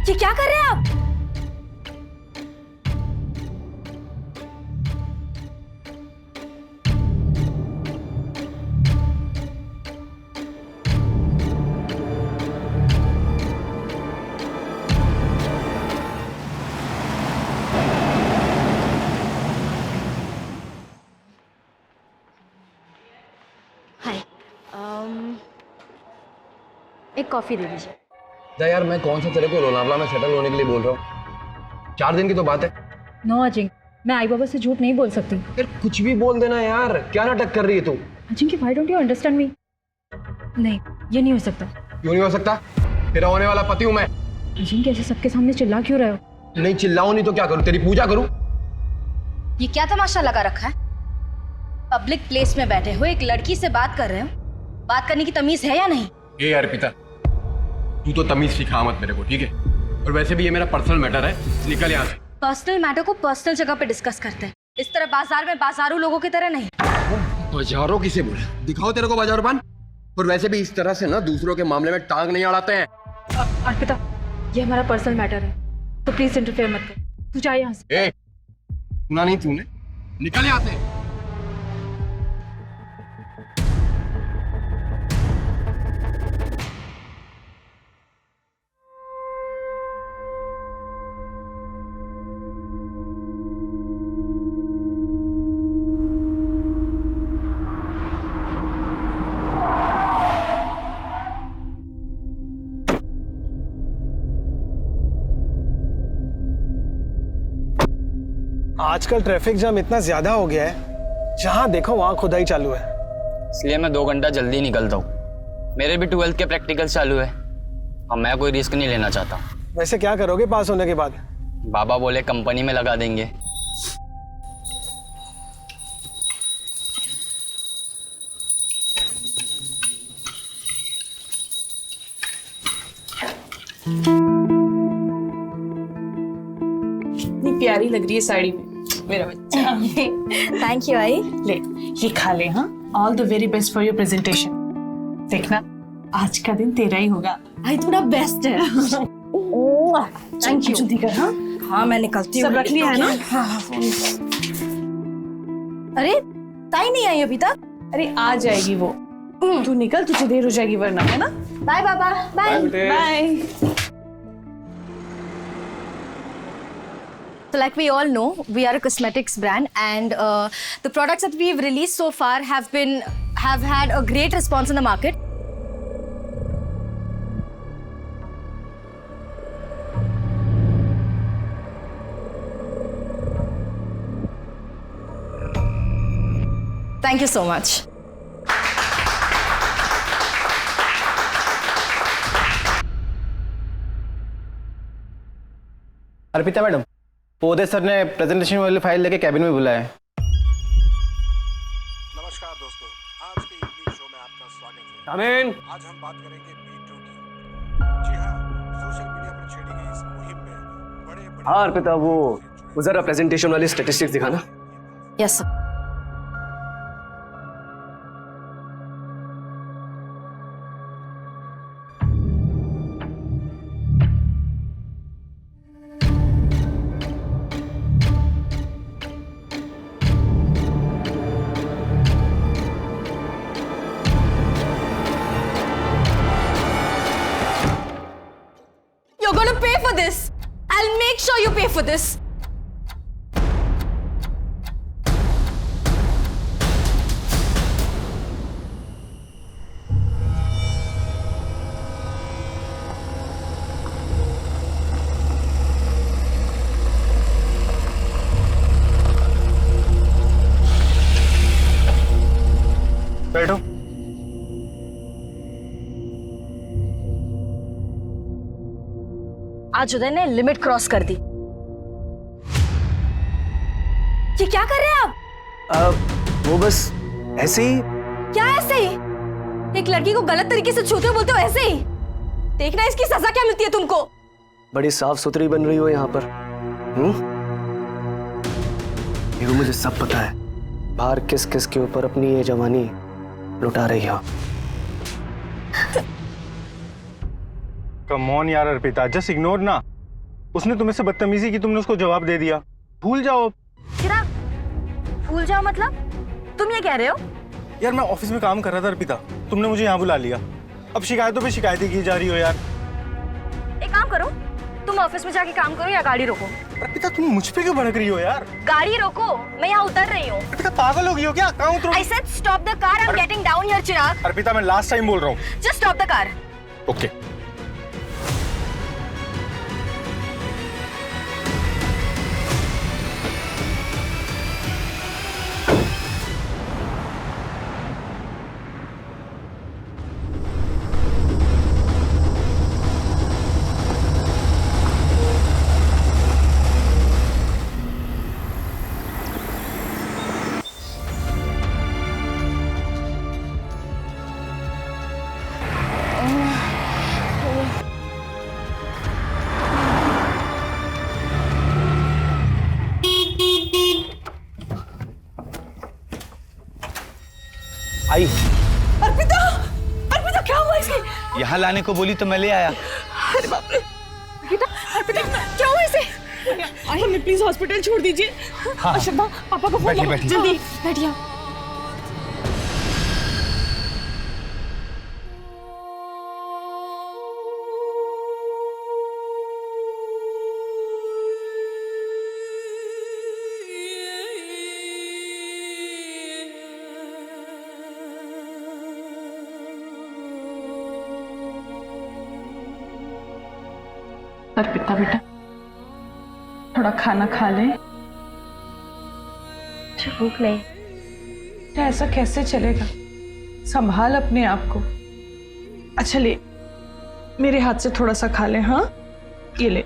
ये क्या कर रहे हैं आप? हाय, एक कॉफी दे दीजिए। यार मैं कौन सा तेरे को लोनावला में सेटल होने के लिए बोल रहा हूँ, 4 दिन की तो बात है। नो अजिंक्य, मैं आई बाबा से झूठ नहीं बोल सकती। यार कुछ भी बोल देना यार, क्या नाटक कर रही है तू? Ajinkya, why don't you understand me? नहीं, ये नहीं हो सकता। क्यों नहीं हो सकता? तेरा होने वाला पति हूँ मैं। अजिंक्य, ऐसे सबके सामने चिल्ला क्यों रहे हो? नहीं चिल्लाऊं नहीं तो क्या करूँ? तेरी पूजा करूँ? ये क्या तमाशा लगा रखा है? पब्लिक प्लेस में बैठे हो, एक लड़की से बात कर रहे हो, बात करने की तमीज है या नहीं? ए अर्पिता, तू तो तमीज सिखा मत मेरे को, ठीक है? और वैसे भी ये मेरा पर्सनल मैटर है, निकल यहाँ से। पर्सनल मैटर को पर्सनल जगह पे डिस्कस करते हैं, इस तरह बाजार में बाजारू लोगों की तरह नहीं। बाजारों किसे बोला? दिखाओ तेरे को बाजारपान। और वैसे भी इस तरह से ना दूसरों के मामले में टांग नहीं अड़ाते हैं। अर्पिता, ये हमारा पर्सनल मैटर है, तो प्लीज इंटरफेयर मत कर। तू जा यहाँ से। ए, सुना नहीं तूने? निकल यहाँ से। आजकल ट्रैफिक जाम इतना ज्यादा हो गया है, जहां देखो वहां खुदाई चालू है। इसलिए मैं 2 घंटा जल्दी निकलता हूँ। मेरे भी 12th के प्रैक्टिकल चालू है और मैं कोई रिस्क नहीं लेना चाहता। वैसे क्या करोगे पास होने के बाद? बाबा बोले कंपनी में लगा देंगे। इतनी प्यारी लग रही है साड़ी में मेरा बच्चा। थैंक यू आई। ले, ये खा ले। हाँ, all the very best for your presentation. देखना, आज का दिन तेरा ही होगा। आई थोड़ा बेस्ट है। Thank you. जल्दी कर। हाँ हाँ, मैं निकलती हूँ। सब रख लिया है ना? हाँ। अरे ताई नहीं आई अभी तक? अरे आ जाएगी वो। तू निकल, तुझे देर हो जाएगी वरना, है ना? बाय बाबा। Bye bye. So like we all know, we are a cosmetics brand, and the products that we've released so far have had a great response in the market. Thank you so much. Arpita madam, Pode sir ने presentation वाली file लेके cabin में बुलाया है। नमस्कार दोस्तों, आज के इवनिंग शो में आपका स्वागत है। आमीन। आज हम बात करेंगे मीटू की। जी हाँ, सोशल मीडिया पर छेड़ी गई इस मुहिम में बड़े हाँ अर्पिता, वो जरा प्रेजेंटेशन वाली स्टैटिस्टिक्स दिखाना। Yes sir. You're gonna pay for this. I'll make sure you pay for this. बैठो। आज उदय ने लिमिट क्रॉस कर दी। ये क्या कर रहे हैं आप? वो बस ऐसे ही। क्या ऐसे ही? एक लड़की को गलत तरीके से छूते हो बोलते हो ऐसे ही? देखना इसकी सजा क्या मिलती है तुमको। बड़ी साफ सुथरी बन रही हो यहाँ पर। ये मुझे सब पता है, बाहर किस किस के ऊपर अपनी ये जवानी लुटा रही हो। कम ऑन यार अर्पिता, जस्ट इग्नोर ना। उसने तुम्हें से बदतमीजी की, तुमने उसको जवाब दे दिया। भूल जाओ अब। चिराग, भूल जाओ मतलब? तुम ये कह रहे हो? यार मैं ऑफिस में काम कर रहा था अर्पिता, तुमने मुझे यहाँ बुला लिया। अब शिकायतों पे शिकायतें की जा रही हो यार। एक काम करो, तुम ऑफिस में जाके काम करो या गाड़ी रोको। अर्पिता तुम मुझ पे क्यों भड़क रही हो यार? गाड़ी रोको, मैं यहाँ उतर रही हूँ। अर्पिता पागल हो गई हो क्या? कहाँ उतरो? I said stop the car, I'm getting down here, चिराग। अर्पिता मैं लास्ट टाइम बोल रहा हूँ। Just stop the car. Okay. आई अर्पिता, अर्पिता क्या हुआ इसके? यहाँ लाने को बोली तो मैं ले आया। अरे बाप रे, अर्पिता क्या हुआ इसे? हमें प्लीज हॉस्पिटल छोड़ दीजिए। अशोक पापा को फोन बैठिए, करो बैठिए। जल्दी। बैठिए। अर्पिता बेटा, थोड़ा खाना खा ले। भूख नहीं। बेटा ऐसा कैसे चलेगा? संभाल अपने आप को। अच्छा ले, मेरे हाथ से थोड़ा सा खा ले। हाँ ये ले।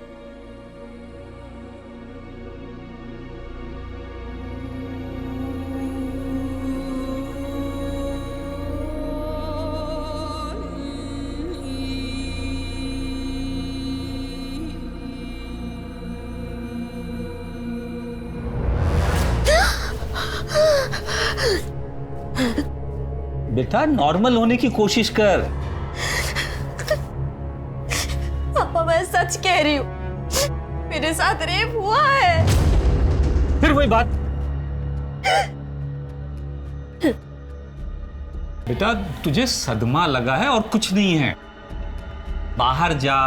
बेटा नॉर्मल होने की कोशिश कर। पापा मैं सच कह रही हूँ, मेरे साथ रेप हुआ है। फिर वही बात। बेटा तुझे सदमा लगा है और कुछ नहीं है। बाहर जा,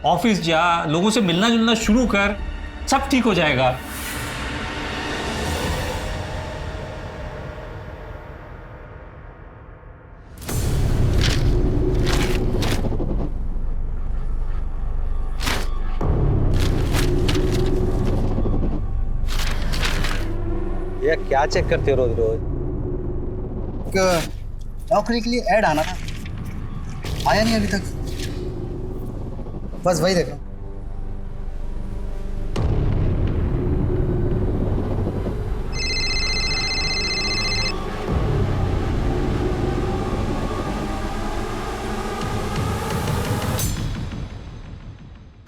ऑफिस जा, लोगों से मिलना जुलना शुरू कर, सब ठीक हो जाएगा। ये क्या चेक करते हो रोज रोज? नौकरी के लिए ऐड आना था, आया नहीं अभी तक, बस वही देखो।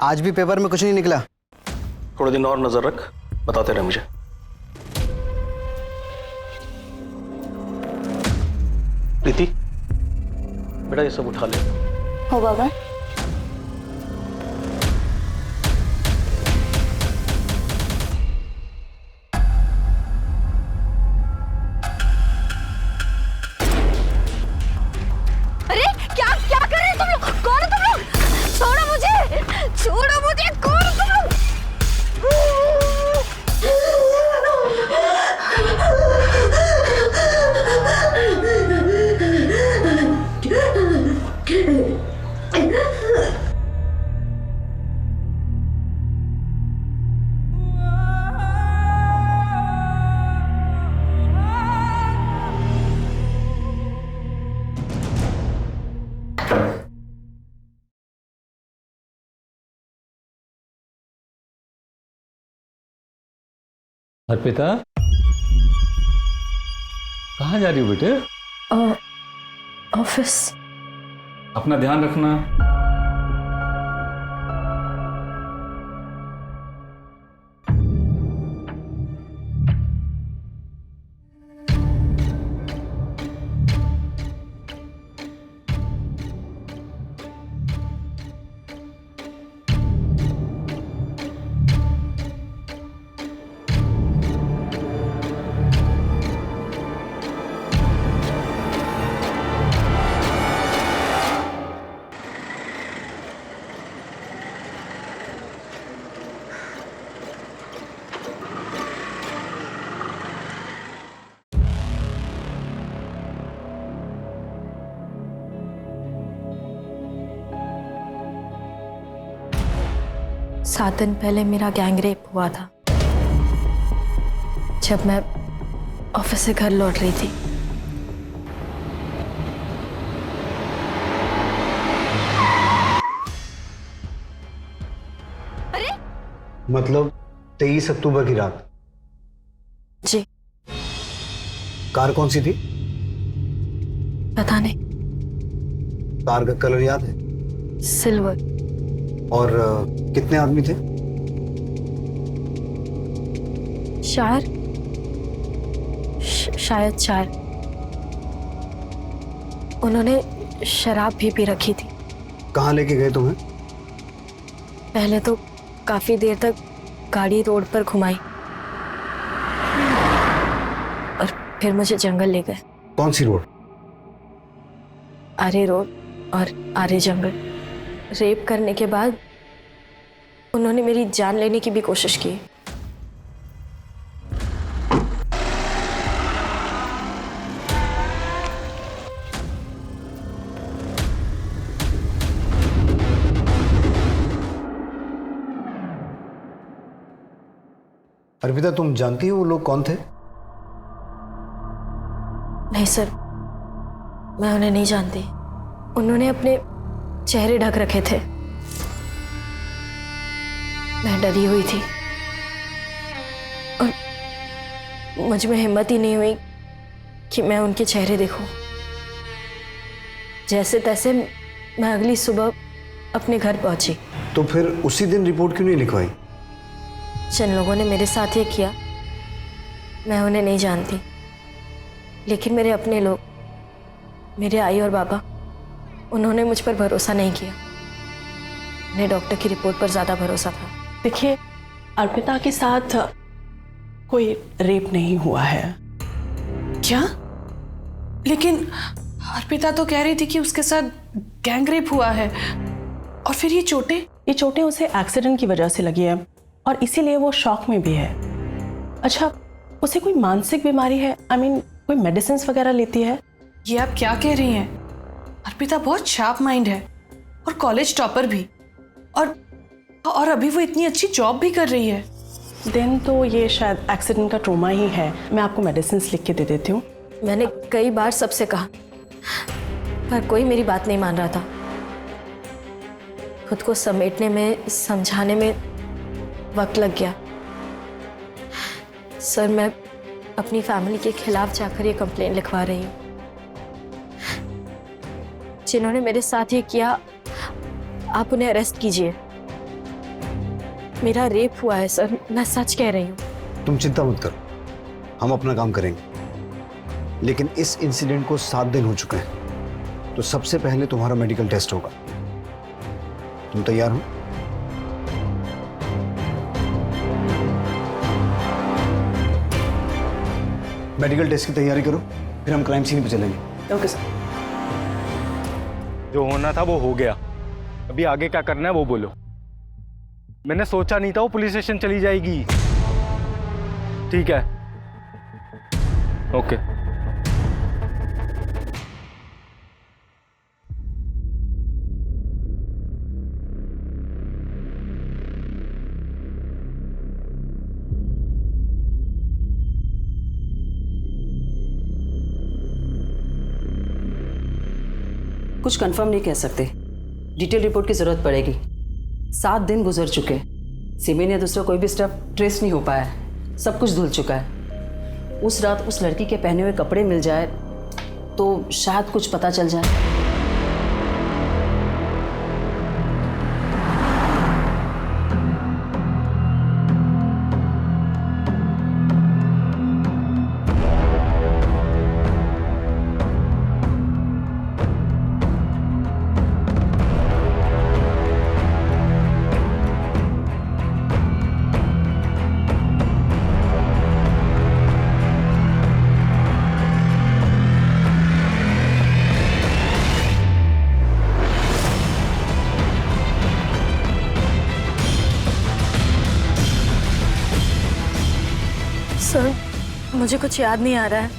आज भी पेपर में कुछ नहीं निकला। थोड़े दिन और नजर रख, बताते रहे मुझे। प्रीति बेटा ये सब उठा ले। हो बाबा। अरे क्या क्या कर रहे हो तुम लोग? कौन हो तुम लोग? छोड़ो मुझे, छोड़ो मुझे, कौन हो तुम लोग? अर्पिता कहाँ जा रही हो बेटे? ऑफिस। अपना ध्यान रखना। 7 दिन पहले मेरा गैंग रेप हुआ था, जब मैं ऑफिस से घर लौट रही थी। मतलब 23 अक्टूबर की रात? जी। कार कौन सी थी? पता नहीं। कार का कलर याद है? सिल्वर। और कितने आदमी थे? शायद 4। उन्होंने शराब भी पी रखी थी। कहाँ लेके गए तुम्हें? पहले तो काफी देर तक गाड़ी रोड पर घुमाई और फिर मुझे जंगल ले गए। कौन सी रोड? आरे रोड और आरे जंगल। रेप करने के बाद उन्होंने मेरी जान लेने की भी कोशिश की। अर्पिता, तुम जानती हो वो लोग कौन थे? नहीं सर, मैं उन्हें नहीं जानती। उन्होंने अपने चेहरे ढक रखे थे। मैं डरी हुई थी और मुझ में हिम्मत ही नहीं हुई कि मैं उनके चेहरे देखूं। जैसे तैसे मैं अगली सुबह अपने घर पहुंची। तो फिर उसी दिन रिपोर्ट क्यों नहीं लिखवाई? जिन लोगों ने मेरे साथ ये किया, मैं उन्हें नहीं जानती, लेकिन मेरे अपने लोग, मेरे आई और बाबा, उन्होंने मुझ पर भरोसा नहीं किया। उन्हें डॉक्टर की रिपोर्ट पर ज़्यादा भरोसा था। देखिए, अर्पिता के साथ कोई रेप नहीं हुआ है। क्या? लेकिन अर्पिता तो कह रही थी कि उसके साथ गैंग रेप हुआ है। और फिर ये चोटें उसे एक्सीडेंट की वजह से लगी है और इसीलिए वो शॉक में भी है। अच्छा, उसे कोई मानसिक बीमारी है? कोई मेडिसिन वगैरह लेती है? ये आप क्या कह रही हैं? अर्पिता बहुत शार्प माइंड है और कॉलेज टॉपर भी, और अभी वो इतनी अच्छी जॉब भी कर रही है। देन तो ये शायद एक्सीडेंट का ट्रॉमा ही है। मैं आपको मेडिसिन लिख के दे देती हूँ। मैंने कई बार सबसे कहा, पर कोई मेरी बात नहीं मान रहा था। खुद को समेटने में, समझाने में वक्त लग गया। सर, मैं अपनी फैमिली के खिलाफ जाकर ये कंप्लेन लिखवा रही हूँ। जिन्होंने मेरे साथ ये किया, आप उन्हें अरेस्ट कीजिए। मेरा रेप हुआ है सर, मैं सच कह रही हूँ। तुम चिंता मत करो, हम अपना काम करेंगे। लेकिन इस इंसिडेंट को 7 दिन हो चुके हैं, तो सबसे पहले तुम्हारा मेडिकल टेस्ट होगा। तुम तैयार हो? मेडिकल टेस्ट की तैयारी करो, फिर हम क्राइम सीन पे चलेंगे। Okay sir. जो होना था वो हो गया, अभी आगे क्या करना है वो बोलो। मैंने सोचा नहीं था वो पुलिस स्टेशन चली जाएगी। ठीक है, ओके। कुछ कंफर्म नहीं कह सकते, डिटेल रिपोर्ट की जरूरत पड़ेगी। 7 दिन गुजर चुके, सिमी ने दूसरा कोई भी स्टेप ट्रेस नहीं हो पाया है। सब कुछ धुल चुका है। उस रात उस लड़की के पहने हुए कपड़े मिल जाए तो शायद कुछ पता चल जाए। सर, मुझे कुछ याद नहीं आ रहा है।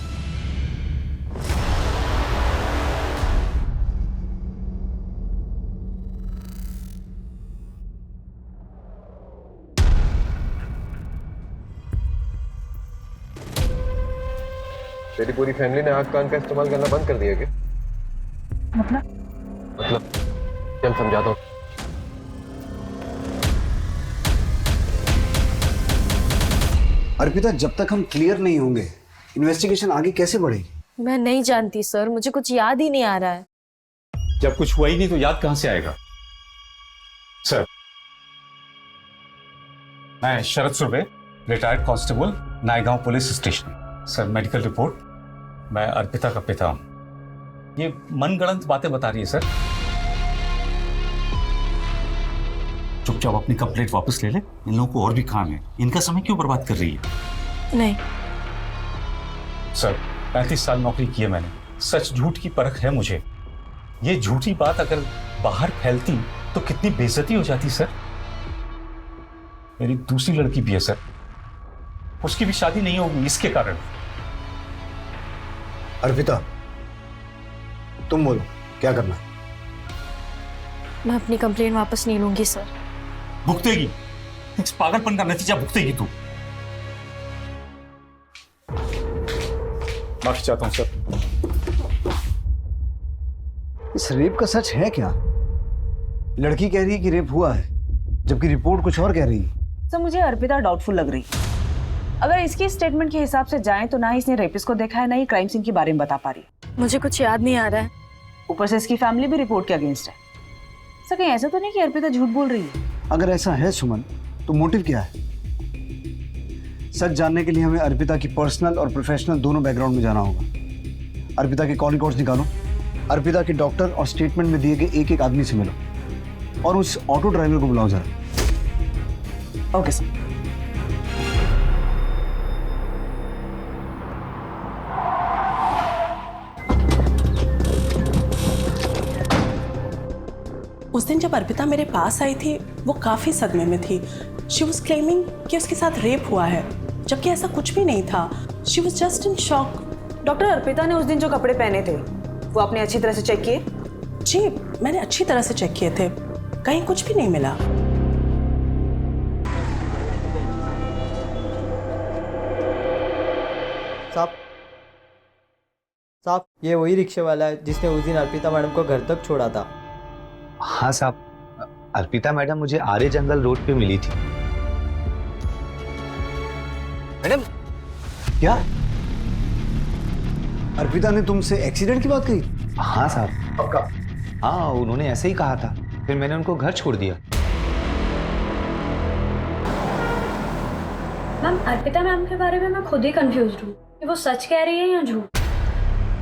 तेरी पूरी फैमिली ने आग कान का इस्तेमाल करना बंद कर दिया क्या? मतलब चल समझाता हूँ। अर्पिता, जब तक हम क्लियर नहीं होंगे इन्वेस्टिगेशन आगे कैसे बढ़ेगी? मैं नहीं जानती सर, मुझे कुछ याद ही नहीं आ रहा है। जब कुछ हुआ ही नहीं तो याद कहां से आएगा? सर, मैं Sharad Surve, retired constable, Naigaon police station. Sir, medical report, मैं अर्पिता का पिता हूं। ये मनगढ़ंत बातें बता रही है सर। चुपचाप अपनी कंप्लेंट वापस ले ले, इन लोगों को और भी काम है, इनका समय क्यों बर्बाद कर रही है? नहीं सर, 35 साल नौकरी की है मैंने, सच झूठ की परख है मुझे। ये झूठी बात अगर बाहर फैलती तो कितनी बेइज्जती हो जाती सर। मेरी दूसरी लड़की भी है सर, उसकी भी शादी नहीं होगी इसके कारण। अर्पिता, तुम बोलो क्या करना है? मैं अपनी कंप्लेंट वापस नहीं लूंगी सर। भुगतेगी, इस पागलपन का नतीजा भुगतेगी तू। माफी चाहता हूं सर। इस रेप का सच है क्या? लड़की कह रही है कि रेप हुआ है, जबकि रिपोर्ट कुछ और कह रही है। सर, मुझे अर्पिता डाउटफुल लग रही है। अगर इसकी स्टेटमेंट के हिसाब से जाएं तो ना ही इसने रेपिस्ट को देखा है, ना ही क्राइम सीन के बारे में बता पा रही है। मुझे कुछ याद नहीं आ रहा है। ऊपर से इसकी फैमिली भी रिपोर्ट के अगेंस्ट है। सर, कहीं ऐसा तो नहीं कि अर्पिता झूठ बोल रही है? अगर ऐसा है सुमन, तो मोटिव क्या है? सच जानने के लिए हमें अर्पिता की पर्सनल और प्रोफेशनल दोनों बैकग्राउंड में जाना होगा। अर्पिता के कॉल रिकॉर्ड्स निकालो, अर्पिता के डॉक्टर और स्टेटमेंट में दिए गए एक एक आदमी से मिलो और उस ऑटो ड्राइवर को बुलाओ जरा। Okay sir. उस दिन जब अर्पिता मेरे पास आई थी वो काफ़ी सदमे में थी। शी वॉज क्लेमिंग कि उसके साथ रेप हुआ है, जबकि ऐसा कुछ भी नहीं था। She was just in shock. Doctor, Arpita ने उस दिन जो कपड़े पहने थे वो आपने अच्छी तरह से चेक किए? जी, मैंने अच्छी तरह से चेक किए थे, कहीं कुछ भी नहीं मिला। साहब, ये वही रिक्शे वाला है जिसने उस दिन अर्पिता मैडम को घर तक छोड़ा था। हाँ साहब, अर्पिता मैडम मुझे आर्य जंगल रोड पे मिली थी। मैडम, क्या अर्पिता ने तुमसे एक्सीडेंट की बात कही? हाँ साहब। पक्का? हाँ, उन्होंने ऐसे ही कहा था, फिर मैंने उनको घर छोड़ दिया। मैम, अर्पिता मैम के बारे में मैं खुद ही कंफ्यूज्ड हूँ कि वो सच कह रही है या झूठ।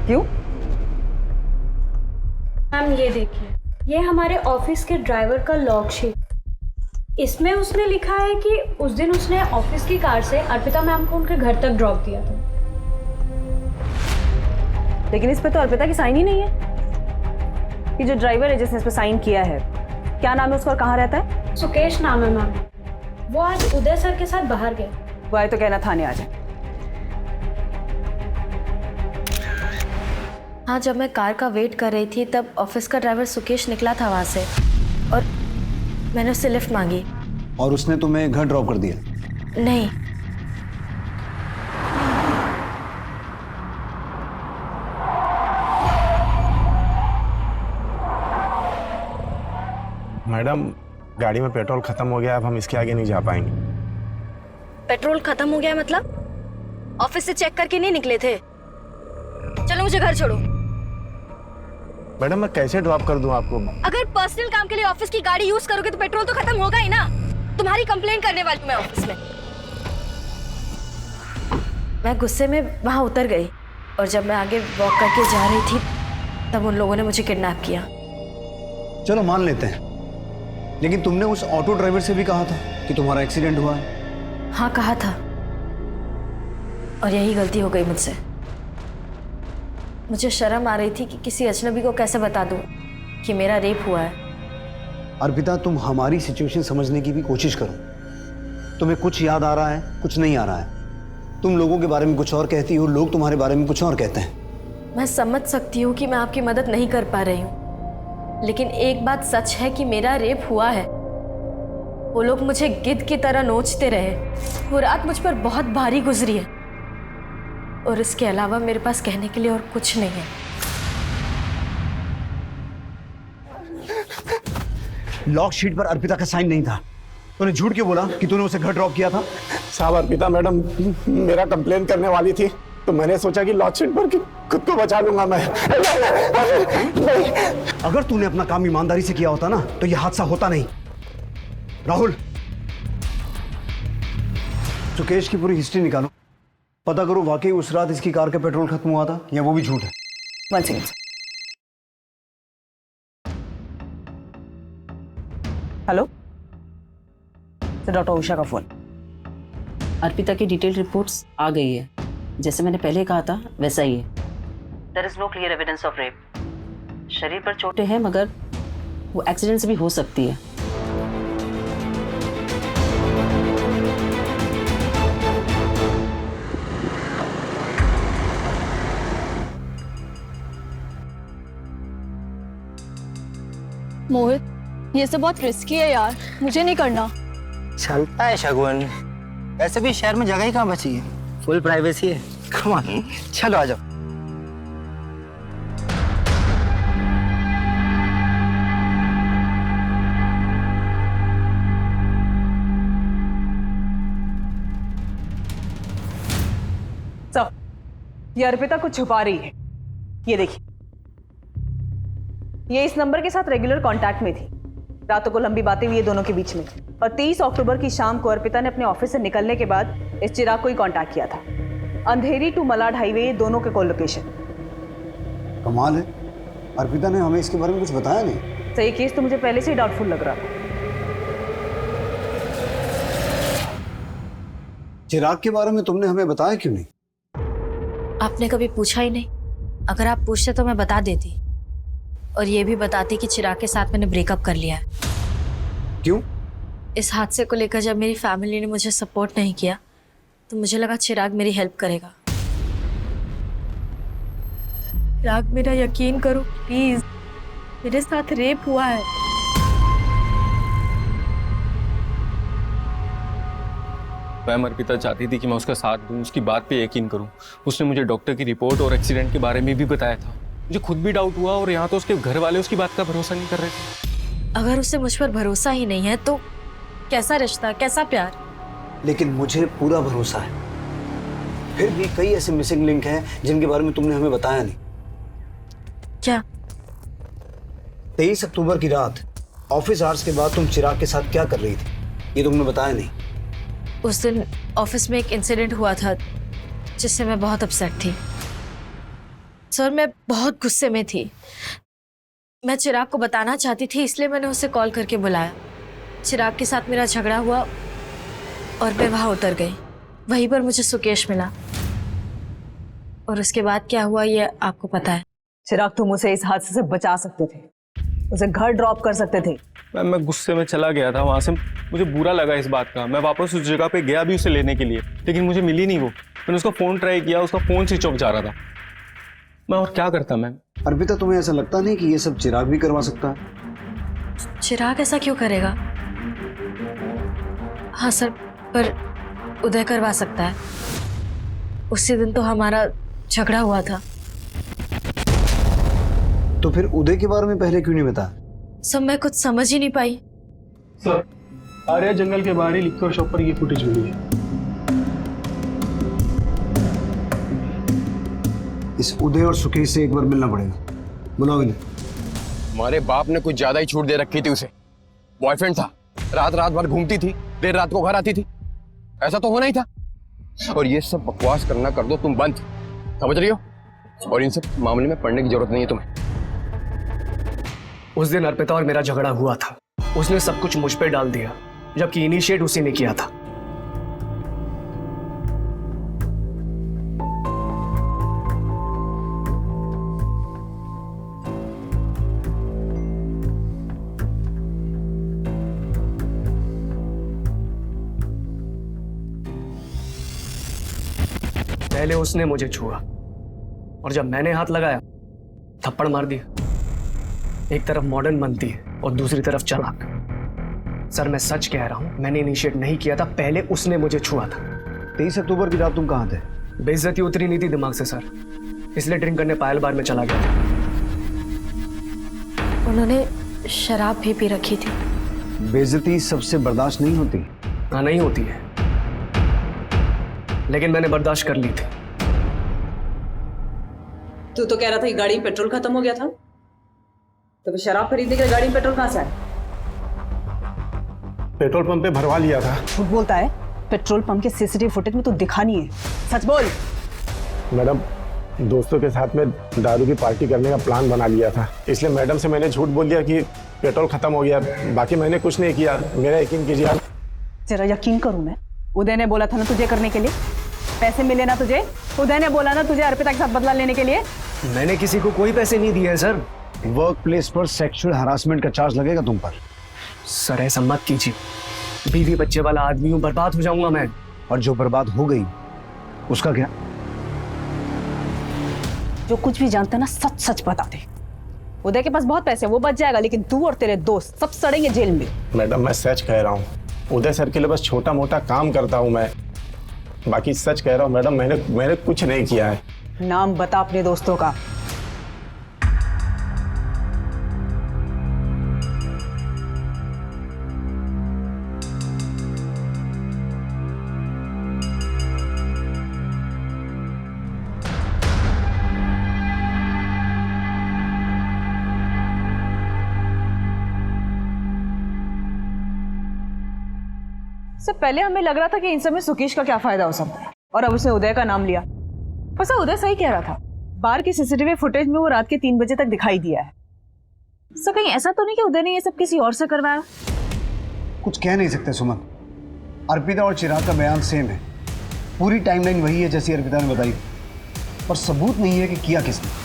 क्यों? मैम, ये देखिए, ये हमारे ऑफिस के ड्राइवर का लॉग शीट। इसमें उसने लिखा है कि उस दिन उसने ऑफिस की कार से अर्पिता मैम को उनके घर तक ड्रॉप दिया था। लेकिन इस पे तो अर्पिता की साइन ही नहीं है। ये जो ड्राइवर है जिसने इस पे साइन किया है, क्या नाम है उसका और कहाँ रहता है? सुकेश नाम है मैम। वो आज उदय सर के साथ बाहर गए। वो आए तो कहना थाने आ जाए। हाँ, जब मैं कार का वेट कर रही थी तब ऑफिस का ड्राइवर सुकेश निकला था वहाँ से और मैंने उससे लिफ्ट मांगी। और उसने तुम्हें घर ड्रॉप कर दिया? नहीं। मैडम, गाड़ी में पेट्रोल खत्म हो गया, अब हम इसके आगे नहीं जा पाएंगे। पेट्रोल खत्म हो गया मतलब? ऑफिस से चेक करके नहीं निकले थे? चलो मुझे घर छोड़ो। मैडम, मैं कैसे ड्रॉप कर दूं आपको? अगर पर्सनल काम के लिए ऑफिस की गाड़ी यूज करोगे तो पेट्रोल तो खत्म होगा ही ना। तुम्हारी कंप्लेंट करने वाली हूं मैं ऑफिस में। मैं गुस्से में वहां उतर गई और जब मैं आगे वॉक करके जा रही थी तब उन लोगों ने मुझे किडनैप किया। चलो मान लेते हैं, लेकिन तुमने उस ऑटो ड्राइवर से भी कहा था कि तुम्हारा एक्सीडेंट हुआ है। हाँ, कहा था, और यही गलती हो गई मुझसे। मुझे शर्म आ रही थी कि किसी अजनबी को कैसे बता दूं कि मेरा रेप हुआ है। अर्पिता, तुम हमारी सिचुएशन समझने की भी कोशिश करो। तुम्हें कुछ याद आ रहा है, कुछ नहीं आ रहा है। तुम लोगों के बारे में कुछ और कहती हो, लोग तुम्हारे बारे में कुछ और कहते हैं। मैं समझ सकती हूँ कि मैं आपकी मदद नहीं कर पा रही हूँ, लेकिन एक बात सच है कि मेरा रेप हुआ है। वो लोग मुझे गिद्ध की तरह नोचते रहे। वो रात मुझ पर बहुत भारी गुजरी है। और इसके अलावा मेरे पास कहने के लिए और कुछ नहीं है। लॉक शीट पर अर्पिता का साइन नहीं था। तूने झूठ क्यों बोला कि तूने उसे घर ड्रॉप किया था? साहब, अर्पिता मैडम मेरा कंप्लेन करने वाली थी, तो मैंने सोचा कि लॉक शीट पर खुद को बचा लूंगा मैं। अगर तूने अपना काम ईमानदारी से किया होता ना तो यह हादसा होता नहीं। राहुल, सुकेश की पूरी हिस्ट्री निकालो, पता करो वाकई उस रात इसकी कार का पेट्रोल खत्म हुआ था या वो भी झूठ है। One second. Hello sir, doctor Usha का फोन। अर्पिता की डिटेल रिपोर्ट्स आ गई है। जैसे मैंने पहले कहा था वैसा ही है। There is no clear evidence of rape. शरीर पर चोटें हैं मगर वो एक्सीडेंट से भी हो सकती है। मोहित, ये सब बहुत रिस्की है यार, मुझे नहीं करना। चलता है शगुन, वैसे भी शहर में जगह ही कहाँ बची है, फुल प्राइवेसी है। कम ऑन, चलो आ जाओ। ये अर्पिता कुछ छुपा रही है। ये देखिए, ये इस नंबर के साथ रेगुलर कांटेक्ट में थी। रातों को लंबी बातें हुई दोनों के बीच में, और 23 अक्टूबर की शाम को अर्पिता ने अपने ऑफिस से निकलने के बाद इस चिराग को ही कांटेक्ट किया था। अंधेरी टू मलाड हाईवे, दोनों के कॉल लोकेशन। कमाल है, अर्पिता ने हमें इसके बारे में कुछ बताया नहीं। तो ये केस तो मुझे पहले से ही डाउटफुल लग रहा था। चिराग के बारे में तुमने हमें बताया क्यों नहीं? आपने कभी पूछा ही नहीं। अगर आप पूछते तो मैं बता देती, और ये भी बताती कि चिराग के साथ मैंने ब्रेकअप कर लिया है। क्यों? इस हादसे को लेकर जब मेरी फैमिली ने मुझे सपोर्ट नहीं किया तो मुझे लगा चिराग मेरी हेल्प करेगा। चिराग, मेरा यकीन करो प्लीज, मेरे साथ रेप हुआ है। मैम, अर्पिता चाहती थी कि मैं उसका साथ दूं, उसकी बात पे यकीन करूं। उसने मुझे डॉक्टर की रिपोर्ट और एक्सीडेंट के बारे में भी बताया था। मुझे खुद भी डाउट हुआ, और यहाँ तो उसके घर वाले उसकी बात का भरोसा नहीं कर रहे थे। अगर उसे मुझ पर भरोसा ही नहीं है तो कैसा रिश्ता, कैसा प्यार? लेकिन मुझे पूरा भरोसा है। फिर भी कई ऐसे मिसिंग लिंक हैं जिनके बारे में तुमने हमें बताया नहीं। क्या? 23 अक्टूबर की रात ऑफिस आवर्स के बाद तुम चिराग के साथ क्या कर रही थी, ये तुमने बताया नहीं। उस दिन ऑफिस में एक इंसिडेंट हुआ था जिससे मैं बहुत अपसेट थी। सर, मैं बहुत गुस्से में थी। मैं चिराग को बताना चाहती थी, इसलिए मैंने उसे कॉल करके बुलाया। चिराग के साथ मेरा झगड़ा हुआ और मैं वहाँ उतर गई। वहीं पर मुझे सुकेश मिला, और उसके बाद क्या हुआ ये आपको पता है। चिराग, तुम उसे इस हादसे से बचा सकते थे, उसे घर ड्रॉप कर सकते थे। मैं गुस्से में चला गया था वहाँ से। मुझे बुरा लगा इस बात का। मैं वापस उस जगह पे गया भी उसे लेने के लिए, लेकिन मुझे मिली नहीं वो। मैंने उसका फ़ोन ट्राई किया, उसका फ़ोन स्विच ऑफ जा रहा था। मैं और क्या करता मैम? अर्पिता, तुम्हें ऐसा लगता नहीं कि ये सब चिराग भी करवा सकता है? चिराग ऐसा क्यों करेगा? हाँ सर, पर उदय करवा सकता है। उसी दिन तो हमारा झगड़ा हुआ था। तो फिर उदय के बारे में पहले क्यों नहीं बताया? सब मैं कुछ समझ ही नहीं पाई। सर, आर्या जंगल के बाहर ही लिक्कर शॉप पर ये फुटेज मिली है। इस उदय और सुकेश से एक बार मिलना पड़ेगा। बुलाओ इन्हें। हमारे बाप ने कुछ ज्यादा ही छूट दे रखी थी उसे। बॉयफ्रेंड था, रात रात भर घूमती थी, देर रात को घर आती थी। ऐसा तो होना ही था। और ये सब बकवास करना कर दो तुम बंद, समझ रही हो? और इन सब मामले में पढ़ने की जरूरत नहीं है तुम्हें। उस दिन अर्पिता और मेरा झगड़ा हुआ था। उसने सब कुछ मुझ पे डाल दिया, जबकि इनिशिएट उसी ने किया था। पहले उसने मुझे छुआ, और जब मैंने हाथ लगाया थप्पड़ मार दिया। एक तरफ मॉडर्न बनती है और दूसरी तरफ चालाक। सर, मैं सच कह रहा हूं, मैंने इनिशिएट नहीं किया था, पहले उसने मुझे छुआ था। 23 अक्टूबर की रात तुम कहां थे? बेइज्जती उतरी नहीं थी दिमाग से सर, इसलिए ड्रिंक करने पायल बार में चला गया था। उन्होंने शराब भी पी रखी थी। बेइज्जती सबसे बर्दाश्त नहीं होती। हाँ नहीं होती है, लेकिन मैंने बर्दाश्त कर ली थी। तू तो कह रहा था कि गाड़ी में पेट्रोल खत्म हो गया था, तो फिर शराब खरीदने के लिए गाड़ी में पेट्रोल कहाँ से आया? पेट्रोल पंप पे भरवा लिया था। झूठ बोलता है। पेट्रोल पंप के सीसीटीवी फुटेज में तू दिखा नहीं है, सच बोल। मैडम, दोस्तों के साथ में दारू की पार्टी करने का प्लान बना लिया था, इसलिए मैडम से मैंने झूठ बोल दिया कि पेट्रोल खत्म हो गया। बाकी मैंने कुछ नहीं किया, मेरा यकीन कीजिए आप। तेरा यकीन करूं मैं? उदय ने बोला था ना तुझे करने के लिए, पैसे मिले ना तुझे। उदय ने बोला ना तुझे अर्पिता के साथ बदला लेने के लिए। मैंने किसी को कोई पैसे नहीं दिए हैं सर। वर्क प्लेस पर सेक्सुअल हरासमेंट का चार्ज लगेगा तुम पर। सर ऐसा मत कीजिए, बीवी बच्चे वाला आदमी हूँ, बर्बाद हो जाऊंगा मैं। और जो बर्बाद हो गई उसका क्या? जो कुछ भी जानते ना सच सच बता दे। उदय के पास बहुत पैसे, वो बच जाएगा, लेकिन तू और तेरे दोस्त सब सड़ेंगे जेल में। मैडम मैं सच कह रहा हूँ, उदय सर के लिए बस छोटा मोटा काम करता हूँ मैं, बाकी सच कह रहा हूँ मैडम, मैंने कुछ नहीं किया है। नाम बता अपने दोस्तों का। इससे पहले हमें लग रहा था कि इन सब में सुकेश का क्या फायदा हो सकता है, और अब उसने उदय का नाम लिया। बस उदय सही कह रहा था, बार की सीसीटीवी फुटेज में वो रात के 3 बजे तक दिखाई दिया है। सर कहीं ऐसा तो नहीं कि उदय ने ये सब किसी और से करवाया? कुछ कह नहीं सकते सुमन। अर्पिता और चिराग का बयान सेम है, पूरी टाइमलाइन वही है जैसी अर्पिता ने बताई, पर सबूत नहीं है कि किया किसने।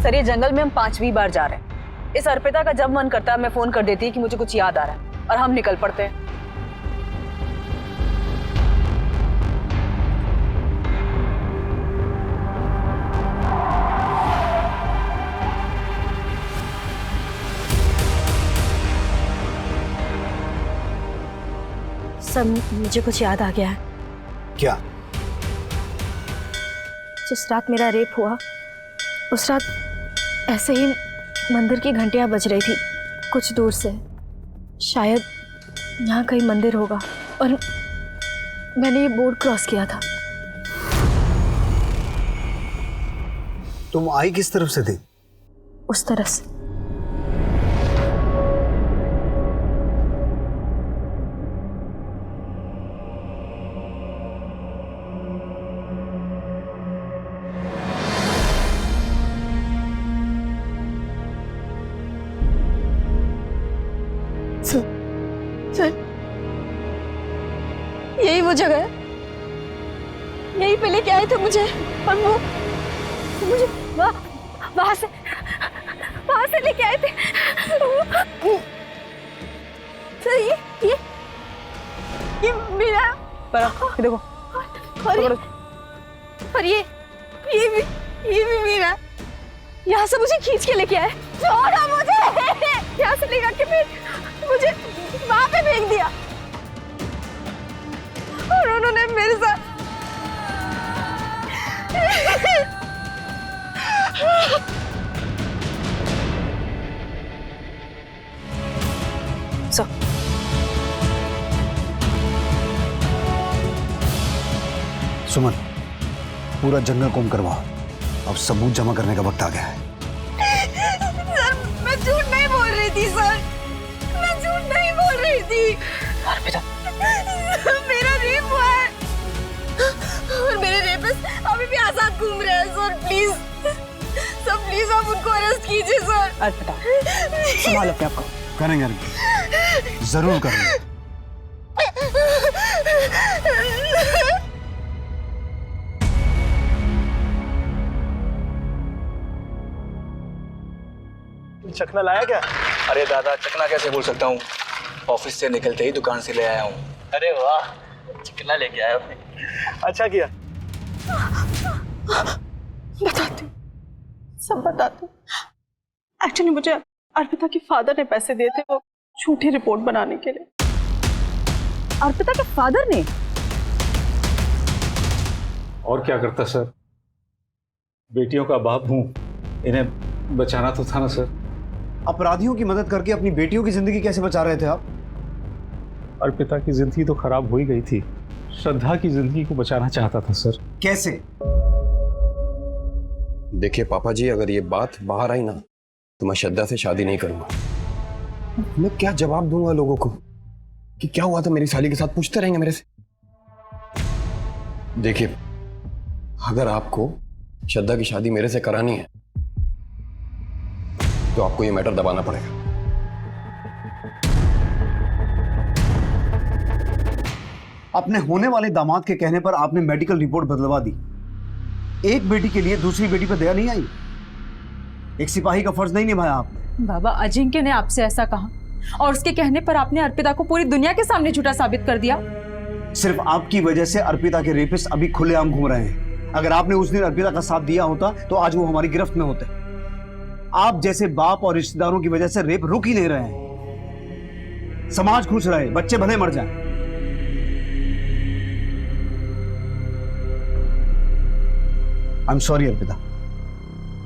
सर ये जंगल में हम 5वीं बार जा रहे हैं। इस अर्पिता का जब मन करता है मैं फोन कर देती है कि मुझे कुछ याद आ रहा है, और हम निकल पड़ते हैं। सब मुझे कुछ याद आ गया है। क्या? जिस रात मेरा रेप हुआ, उस रात ऐसे ही मंदिर की घंटियां बज रही थी कुछ दूर से। शायद यहाँ कहीं मंदिर होगा, और मैंने ये बोर्ड क्रॉस किया था। तुम आई किस तरफ से थी? उस तरफ से। सर, यही वो जगह है, यही पे लेके आए थे मुझे, और वो मुझे वहां से लेके आए थे। सर ये मेरा पर देखो, और ये भी मेरा। यहाँ से मुझे खींच के लेके आए, छोड़ो मुझे। यहाँ से लेकर के फिर मुझे वहां पे फेंक दिया, और उन्होंने मेरे साथ सुमन, पूरा जंगल कोम करवाओ, अब सबूत जमा करने का वक्त आ गया है। सर मैं झूठ नहीं बोल रही थी सर, रही थी। मेरा रेप हुआ है और मेरे रेपिस्ट अभी भी आजाद घूम रहे हैं सर। प्लीज सर, प्लीज आप उनको अरेस्ट कीजिए सर। अर्पिता, संभालो अपने आप को। करेंगे अर्पिता, जरूर करेंगे। चखना लाया क्या? अरे दादा, चकना कैसे बोल सकता हूँ, ऑफिस से निकलते ही दुकान से ले आया हूँ। अरे वाह, चखना लेके आया आपने, अच्छा किया। बताती हूँ, सब बताती हूँ। एक्चुअली मुझे अर्पिता के फादर ने पैसे दिए थे वो झूठी रिपोर्ट बनाने के लिए। अर्पिता के फादर ने? और क्या करता सर, बेटियों का बाप हूं, इन्हें बचाना तो था ना सर। अपराधियों की मदद करके अपनी बेटियों की जिंदगी कैसे बचा रहे थे आप? अर्पिता की जिंदगी तो खराब हो ही गई थी, श्रद्धा की जिंदगी को बचाना चाहता था सर। कैसे? देखिए पापा जी, अगर ये बात बाहर आई ना तो मैं श्रद्धा से शादी नहीं करूंगा। मैं क्या जवाब दूंगा लोगों को कि क्या हुआ था मेरी साली के साथ, पूछते रहेंगे मेरे से। देखिए, अगर आपको श्रद्धा की शादी मेरे से करानी है तो आपको ये मैटर दबाना पड़ेगा। अपने होने वाले दामाद के कहने पर आपने मेडिकल रिपोर्ट बदलवा दी। एक बेटी के लिए दूसरी बेटी पर दया नहीं आई? एक सिपाही का फर्ज नहीं निभाया आपने? बाबा, अजिंक्य ने आपसे ऐसा कहा और उसके कहने पर आपने अर्पिता को पूरी दुनिया के सामने झूठा साबित कर दिया। सिर्फ आपकी वजह से अर्पिता के रेपिस्ट अभी खुलेआम घूम रहे हैं। अगर आपने उस दिन अर्पिता का साथ दिया होता तो आज वो हमारी गिरफ्त में होते। आप जैसे बाप और रिश्तेदारों की वजह से रेप रुक ही नहीं रहे हैं। समाज खुश रहे, बच्चे भले मर जाएं। आई एम सॉरी अर्पिता,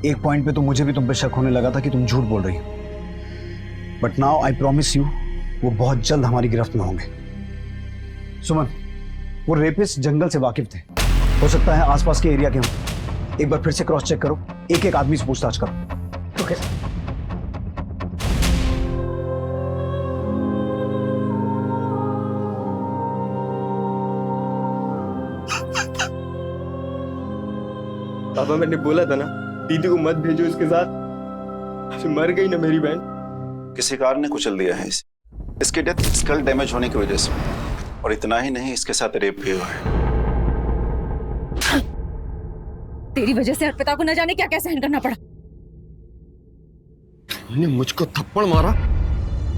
एक पॉइंट पे तो मुझे भी तुम पे शक होने लगा था कि तुम झूठ बोल रही हो, but now I promise you वो बहुत जल्द हमारी गिरफ्त में होंगे। सुमन, वो रेपिस्ट जंगल से वाकिफ थे, हो सकता है आसपास के एरिया के हों। एक बार फिर से क्रॉस चेक करो, एक एक आदमी से पूछताछ करो। Okay sir. पापा, मैंने बोला था ना दीदी को मत भेजो इसके साथ, मर गई ना मेरी बहन। किसी कार ने कुचल दिया है इसे। इसकी डेथ स्कल डैमेज होने की वजह से, और इतना ही नहीं, इसके साथ रेप भी हुआ है। तेरी वजह से अर्पिता को न जाने क्या क्या सहन करना पड़ा। मैंने मुझको थप्पड़ मारा,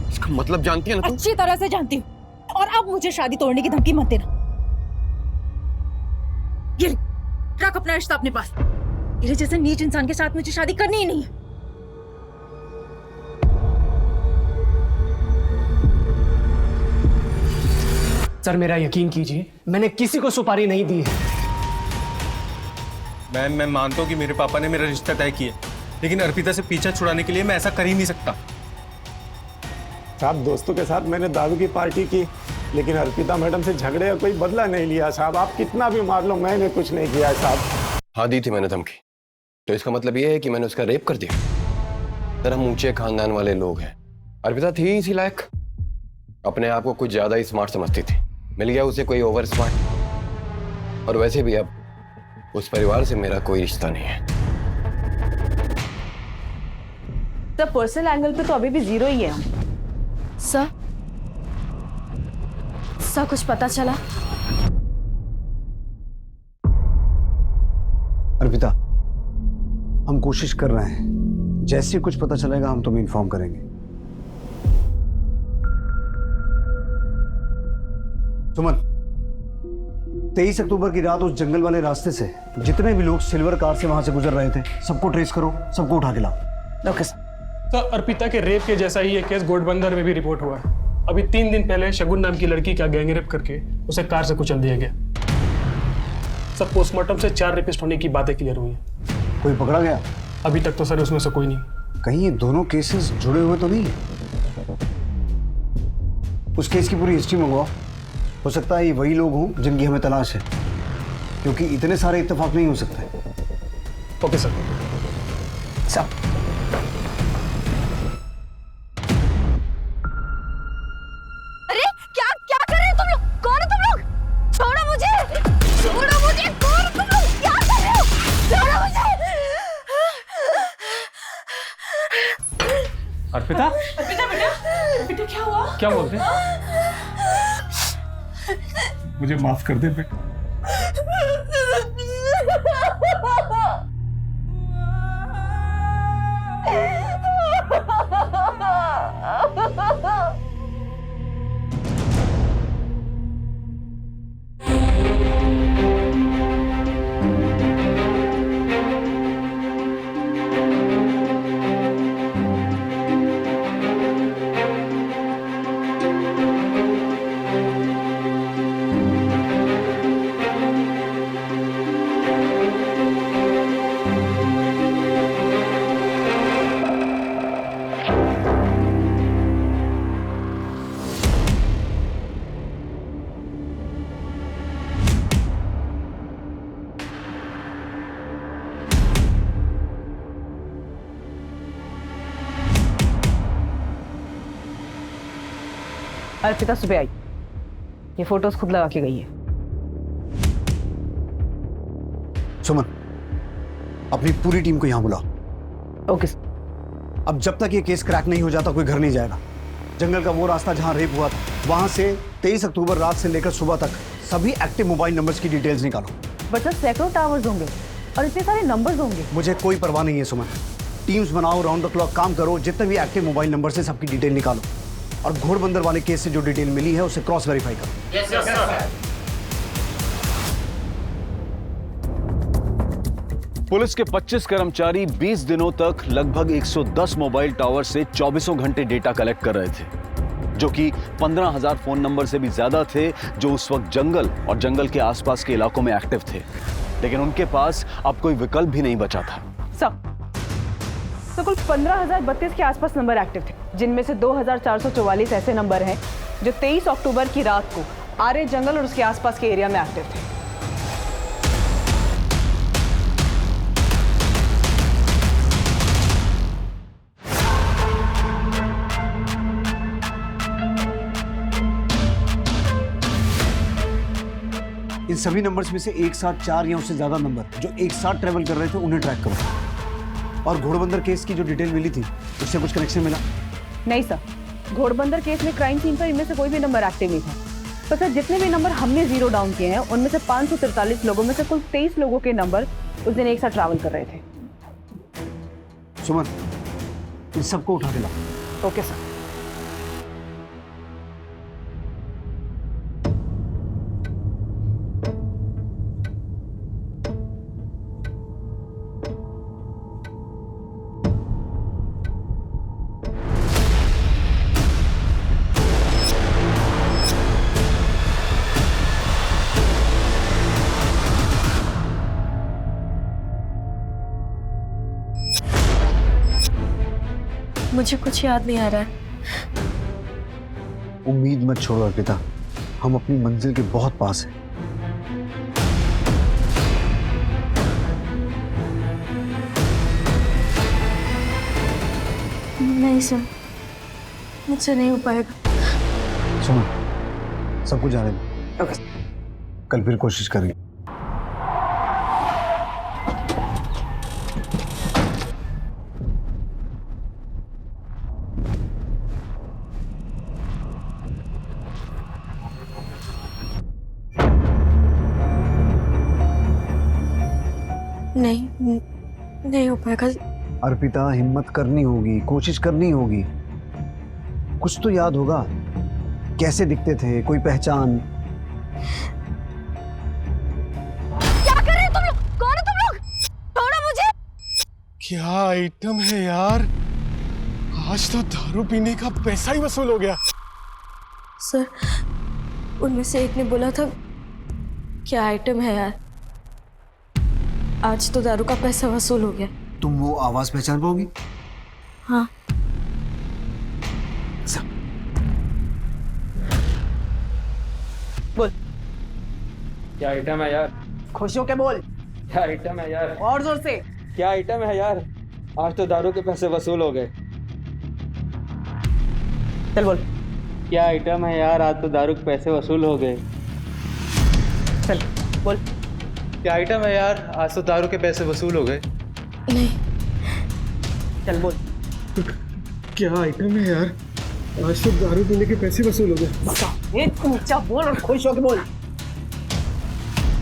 इसका मतलब जानती है ना तुम? अच्छी तरह से जानती हूँ, और अब मुझे शादी तोड़ने की धमकी मत देना। ये रख अपना रिश्ता अपने पास। तेरे जैसे नीच इंसान के साथ मुझे शादी करनी ही नहीं है। सर, मेरा यकीन कीजिए, मैंने किसी को सुपारी नहीं दी है। मैं मानता हूँ कि मेरे पापा ने मेरा रिश्ता तय किया, लेकिन अर्पिता से पीछा छुड़ाने के लिए मैं ऐसा कर ही नहीं सकता। साहब, दोस्तों के साथ मैंने दारू की पार्टी की, लेकिन अर्पिता मैडम से झगड़े का कोई बदला नहीं लिया साहब। आप कितना भी मार लो, मैंने कुछ नहीं किया साहब। हाँ, दी थी मैंने धमकी, तो इसका मतलब ये है कि मैंने उसका रेप कर दिया? सर, हम ऊंचे खानदान वाले लोग हैं। अर्पिता थी इसी लायक, अपने आप को कुछ ज्यादा ही स्मार्ट समझती थी, मिल गया उसे कोई ओवर स्मार्ट। और वैसे भी अब उस परिवार से मेरा कोई रिश्ता नहीं है। सर, पर्सनल एंगल पे तो अभी भी जीरो ही है। सर कुछ पता चला? अर्पिता, हम कोशिश कर रहे हैं, जैसे ही कुछ पता चलेगा हम तुम्हें इन्फॉर्म करेंगे। सुमन, 23 अक्टूबर की रात उस जंगल वाले रास्ते से जितने भी लोग सिल्वर कार से वहां से गुजर रहे थे, सबको ट्रेस करो, सबको उठा के लाओ। ओके सर, अर्पिता के रेप के जैसा ही एक केस घोड़बंदर में भी रिपोर्ट हुआ है। अभी 3 दिन पहले शगुन नाम की लड़की का गैंगरेप करके उसे कार से कुचल दिया गया। सब पोस्टमार्टम से 4 रेपिस्ट होने की बातें क्लियर हुई हैं। कोई पकड़ा गया? अभी तक तो सर उसमें से कोई नहीं। कहीं ये दोनों केसेस जुड़े हुए तो नहीं है? उस केस की पूरी हिस्ट्री मंगवाओ, हो सकता है ये वही लोग हों जिनकी हमें तलाश है, क्योंकि इतने सारे इत्तेफाक नहीं हो सकते। Okay sir. अर्पिता अर्पिता बेटा, बेटा क्या हुआ? क्या बोलते? मुझे माफ कर दे बेटा। अर्पिता सुबह आई, ये फोटोज खुद लगा के गई है। सुमन, अपनी पूरी टीम को यहां बुलाओ। ओके। अब जब तक ये केस क्रैक नहीं हो जाता कोई घर नहीं जाएगा। जंगल का वो रास्ता जहां रेप हुआ था वहां से 23 अक्टूबर रात से लेकर सुबह तक सभी एक्टिव मोबाइल नंबर्स की डिटेल्स निकालो। बच्चा, सैकड़ों टावर्स होंगे और इतने सारे नंबर्स होंगे। मुझे कोई परवाह नहीं है सुमन, टीम्स बनाओ, राउंड द क्लॉक काम करो, जितने भी एक्टिव मोबाइल नंबर से सबकी डिटेल निकालो और घोड़बंदर वाले केस से जो डिटेल मिली है उसे क्रॉस वेरीफाई करो। Yes sir. पुलिस के 25 कर्मचारी 20 दिनों तक लगभग 110 मोबाइल टावर से 24 घंटे डेटा कलेक्ट कर रहे थे, जो कि 15,000 फोन नंबर से भी ज्यादा थे जो उस वक्त जंगल और जंगल के आसपास के इलाकों में एक्टिव थे। लेकिन उनके पास अब कोई विकल्प भी नहीं बचा था। तो कुल 15,032 के आसपास नंबर एक्टिव थे, जिनमें से 2,444 ऐसे नंबर हैं जो 23 अक्टूबर की रात को आर्य जंगल और उसके आसपास के एरिया में एक्टिव थे। इन सभी नंबर्स में से एक साथ 4 या उससे ज्यादा नंबर जो एक साथ ट्रेवल कर रहे थे उन्हें ट्रैक करो। और घोड़बंदर केस की जो डिटेल मिली थी उससे कुछ कनेक्शन मिला? नहीं सर, घोड़बंदर केस में क्राइम सीन पर इनमें से कोई भी नंबर एक्टिव नहीं था। तो सर, जितने भी नंबर हमने जीरो डाउन किए हैं उनमें से 543 लोगों में से कुल 23 लोगों के नंबर उस दिन एक साथ ट्रैवल कर रहे थे। सुमन, इन सबको उठा के लाओ। Okay sir. मुझे कुछ याद नहीं आ रहा है। उम्मीद मत छोड़ो अर्पिता, हम अपनी मंजिल के बहुत पास हैं। नहीं सर, मुझसे नहीं हो पाएगा। सुनो, सब कुछ जाने दो। कल फिर कोशिश करेंगे। नहीं हो पाएगा। अर्पिता, हिम्मत करनी होगी, कोशिश करनी होगी। कुछ तो याद होगा, कैसे दिखते थे, कोई पहचान। क्या कर रहे हो तुम लोग? कौन हो तुम लोग? छोड़ो मुझे। क्या आइटम है यार, आज तो दारू पीने का पैसा ही वसूल हो गया। सर, उनमें से एक ने बोला था क्या आइटम है यार, आज तो दारू का पैसा वसूल हो गया। तुम वो आवाज पहचान पाओगी? हाँ। बोल। क्या आइटम है यार? खुश होके बोल। क्या आइटम है यार? और जोर से। क्या आइटम है यार? आज तो दारू के पैसे वसूल हो गए। चल बोल। क्या आइटम है यार? आज तो दारू के पैसे वसूल हो गए। चल बोल। क्या आइटम है यार? आज तो दारू के पैसे वसूल हो गए। नहीं। चल बोल। क्या आइटम है यार, आज तो दारू पीने के पैसे वसूल हो गए। एक ऊंचा बोल और खुश होकर बोल।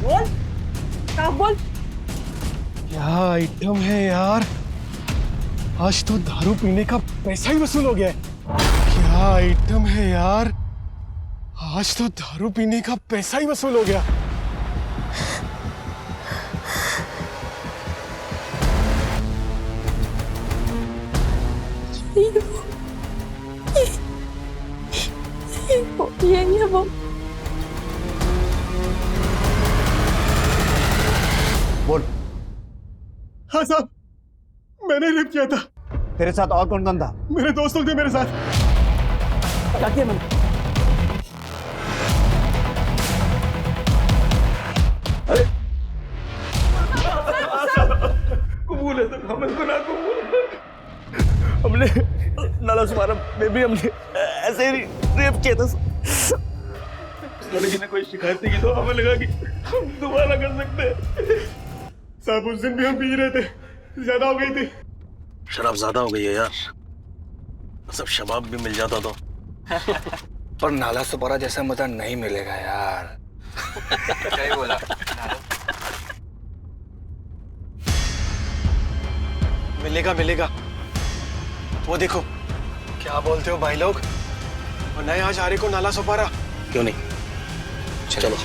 बोल क्या बोल। क्या आइटम है यार, आज तो दारू पीने का पैसा ही वसूल हो गया है। क्या आइटम है यार, आज तो दारू पीने का पैसा ही वसूल हो गया। ये वो बोल। हाँ साहब, मैंने रेप किया था। तेरे साथ और कौन कौन था? मेरे दोस्त लोग थे मेरे साथ। क्या किया मैंने? कबूल है तो हम इसको ना कबूल। हमने नाला सुमारा में भी हमने ऐसे ही रेप किया था। लड़की ने कोई शिकायत नहीं की तो हमें लगा कि हम दोबारा कर सकते हैं। साहब उस दिन भी हम पी रहे थे, ज्यादा हो गई थी। शराब ज्यादा हो गई है यार, सब शबाब भी मिल जाता तो। पर नाला सुपारा जैसा मजा नहीं मिलेगा यार। सही बोला। मिलेगा मिलेगा, वो देखो। क्या बोलते हो भाई लोग, और नए आज हारे को नाला सुपारा क्यों नहीं, चलो।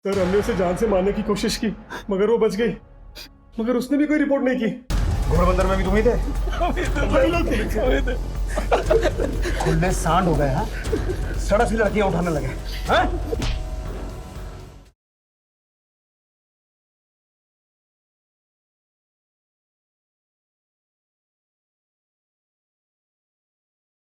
सर हमने उसे जान से मारने की कोशिश की मगर वो बच गई, मगर उसने भी कोई रिपोर्ट नहीं की। घोड़बंदर में भी तुम ही थे? भाई लोग थे। खुले सांड हो गए। हाँ, सड़क से लड़कियां उठाने लगे। हाँ?